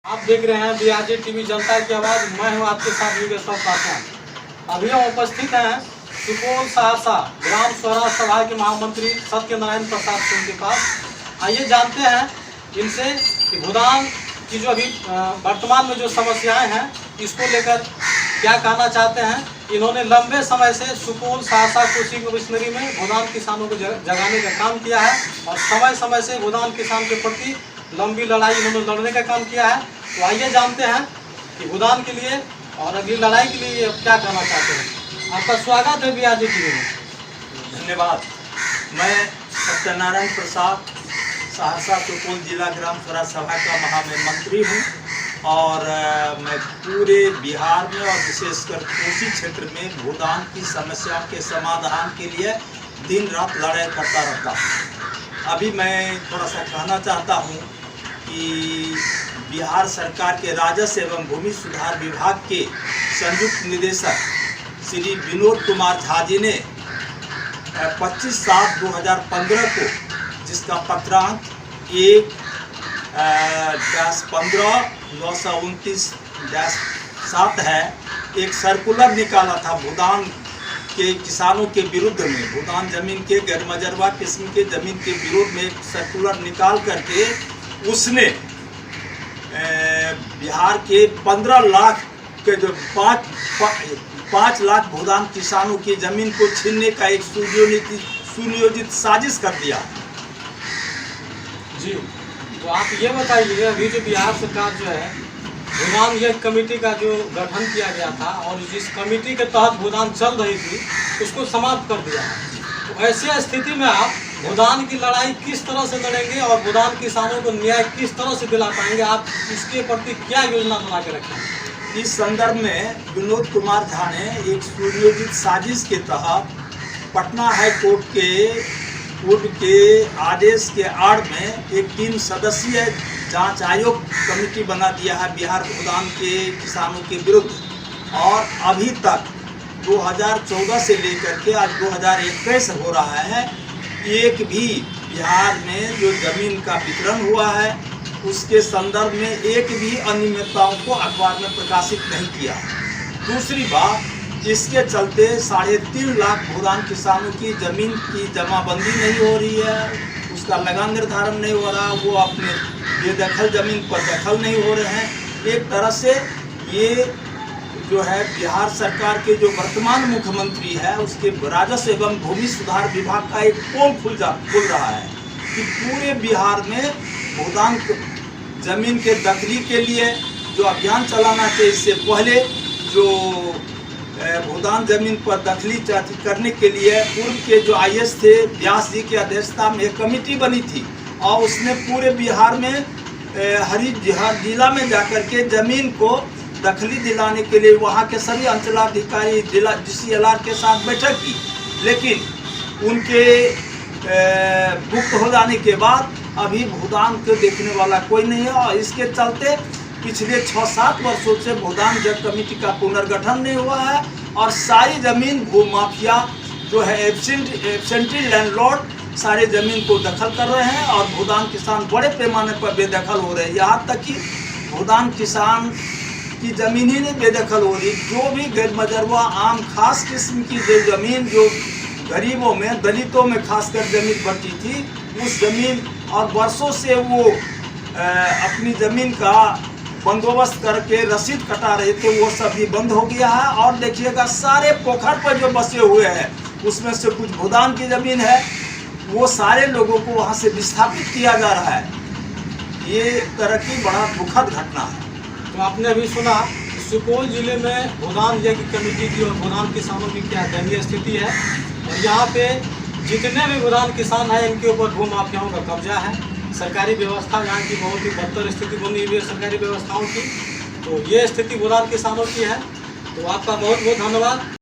आप देख रहे हैं बीआरजे टीवी जनता की आवाज़। मैं हूं आपके साथ योगेश्वर पासवान। अभी हम उपस्थित हैं सुपौल सहरसा ग्राम स्वराज सभा के महामंत्री सत्यनारायण प्रसाद सिंह के पास। आइए जानते हैं इनसे कि भूदान की जो अभी वर्तमान में जो समस्याएं हैं इसको लेकर क्या कहना चाहते हैं। इन्होंने लंबे समय से सुपौल सहरसा कोसी कमिश्नरी में भूदान किसानों को जगाने का काम किया है और समय समय से भूदान किसान के प्रति लंबी लड़ाई इन्होंने लड़ने का काम किया है। तो आइए जानते हैं कि भूदान के लिए और अगली लड़ाई के लिए क्या कहना चाहते हैं। आपका स्वागत है बीआरजे टीवी में। धन्यवाद। मैं सत्यनारायण प्रसाद सहरसा सुपौल जिला ग्राम स्वराज सभा का महामंत्री हूँ और मैं पूरे बिहार में और विशेषकर कोसी क्षेत्र में भूदान की समस्या के समाधान के लिए दिन रात लड़ाई करता रहता हूँ। अभी मैं थोड़ा सा कहना चाहता हूँ कि बिहार सरकार के राजस्व एवं भूमि सुधार विभाग के संयुक्त निदेशक श्री विनोद कुमार झा जी ने 25/7/2015 को, जिसका पत्रांक 1-15/929-7 है, एक सर्कुलर निकाला था भूदान के किसानों के विरुद्ध में। भूदान जमीन के गैरमजरवा किस्म के जमीन के विरोध में एक सर्कुलर निकाल करके उसने बिहार के 15 लाख के जो 5 लाख भूदान किसानों की जमीन को छीनने का एक सुनियोजित साजिश कर दिया। जी, तो आप ये बताइए, अभी जो बिहार सरकार जो है भूदान ये कमेटी का जो गठन किया गया था और जिस कमेटी के तहत भूदान चल रही थी उसको समाप्त कर दिया है। तो ऐसी स्थिति में आप भूदान की लड़ाई किस तरह से लड़ेंगे और भूदान किसानों को न्याय किस तरह से दिला पाएंगे? आप इसके प्रति क्या योजना बना के रखें? इस संदर्भ में विनोद कुमार झा ने एक सुनियोजित साजिश के तहत पटना हाई कोर्ट के आदेश के आड़ में एक 3 सदस्यीय जांच आयोग कमेटी बना दिया है बिहार भूदान के किसानों के विरुद्ध। और अभी तक 2014 से लेकर के आज 2021 हो रहा है, एक भी बिहार में जो जमीन का वितरण हुआ है उसके संदर्भ में एक भी अनियमितताओं को अखबार में प्रकाशित नहीं किया। दूसरी बात, इसके चलते 3.5 लाख भूदान किसानों की जमीन की जमाबंदी नहीं हो रही है, उसका लगान निर्धारण नहीं हो रहा, वो अपने बेदखल जमीन पर दखल नहीं हो रहे हैं। एक तरह से ये जो है बिहार सरकार के जो वर्तमान मुख्यमंत्री है उसके राजस्व एवं भूमि सुधार विभाग का एक पोल खुल रहा है कि पूरे बिहार में भूदान जमीन के दखली के लिए जो अभियान चलाना चाहिए। इससे पहले जो भूदान जमीन पर दखली करने के लिए पूर्व के जो आईएएस थे व्यास जी की अध्यक्षता में एक कमेटी बनी थी और उसने पूरे बिहार में हरिहर जिला में जाकर के जमीन को दखली दिलाने के लिए वहाँ के सभी अंचलाधिकारी जिला DCLR के साथ बैठक की, लेकिन उनके मुक्त हो जाने के बाद अभी भूदान को देखने वाला कोई नहीं है। और इसके चलते पिछले 6-7 वर्षों से भूदान जब कमेटी का पुनर्गठन नहीं हुआ है और सारी जमीन भूमाफिया जो है एब्सेंटी लैंडलॉर्ड सारे जमीन को दखल कर रहे हैं और भूदान किसान बड़े पैमाने पर बेदखल हो रहे हैं। यहाँ तक कि भूदान किसान की जमीन ही नहीं बेदखल हो रही, जो भी गैरमजरवा आम खास किस्म की जो जमीन जो गरीबों में दलितों में खासकर जमीन बची थी उस जमीन और वर्षों से वो अपनी जमीन का बंदोबस्त करके रसीद कटा रहे थे, वो सब भी बंद हो गया है। और देखिएगा सारे पोखर पर जो बसे हुए हैं उसमें से कुछ भूदान की जमीन है, वो सारे लोगों को वहाँ से विस्थापित किया जा रहा है। ये एक तरह की बड़ा दुखद घटना है। तो आपने अभी सुना कि सुपौल जिले में भूदान की कमेटी की और भूदान किसानों की क्या दयनीय स्थिति है और यहाँ पे जितने भी भूदान किसान हैं इनके ऊपर भूमाफियाओं का कब्जा है। सरकारी व्यवस्था यहाँ की बहुत ही बदतर स्थिति बनी हुई है सरकारी व्यवस्थाओं की। तो ये स्थिति भूदान किसानों की है। तो आपका बहुत बहुत धन्यवाद।